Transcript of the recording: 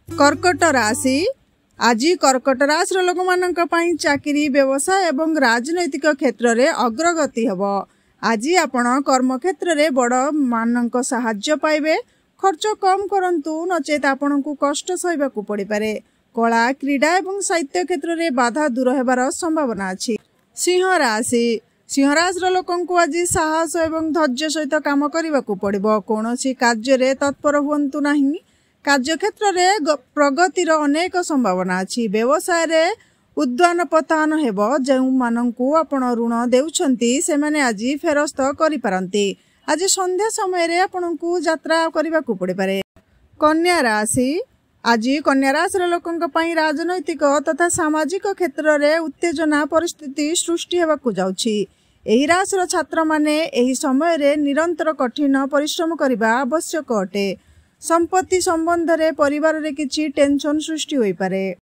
कर्कट राशि आज कर्कट राशि लोक मान चाकरी व्यवसाय एवं राजनैतिक क्षेत्र में अग्रगति हेब। आज आपण कर्म क्षेत्र में बड़ मान साहाय्य पाइबे। खर्च कम करंतु नचेत आपण को कष्ट सहबाकू पड़ पारे। कला क्रीड़ा एवं साहित्य क्षेत्र में बाधा दूर होबार संभावना अछि। सिंह राशि लोकंकु आज साहस एवं धैर्य सहित काम करबाकू पड़िबो। कोनोसी कार्य रे तत्पर हुंतु नाही। कार्य क्षेत्र में प्रगतिर अनेक संभावना अछि। व्यवसाय रे उद्यान पतन हेबो। जेउ मानंकु आपण ऋण देउछंती से माने आज फेरस्त करि पारंती। आज संध्या समय रे आपनकु यात्रा करबाकू पड़ि पारे। कन्या राशि आज कन्या राशि लोकंक पई राजनैतिक तथा सामाजिक क्षेत्र में उत्तेजना परिस्थिति सृष्टि हेबाकू जाउछि। एही राशि छात्र माने एही समय रे निरंतर कठिन परिश्रम करबा आवश्यक अटे। संपत्ति संबंध रे परिवार रे किछि टेंशन सृष्टि होई पारे।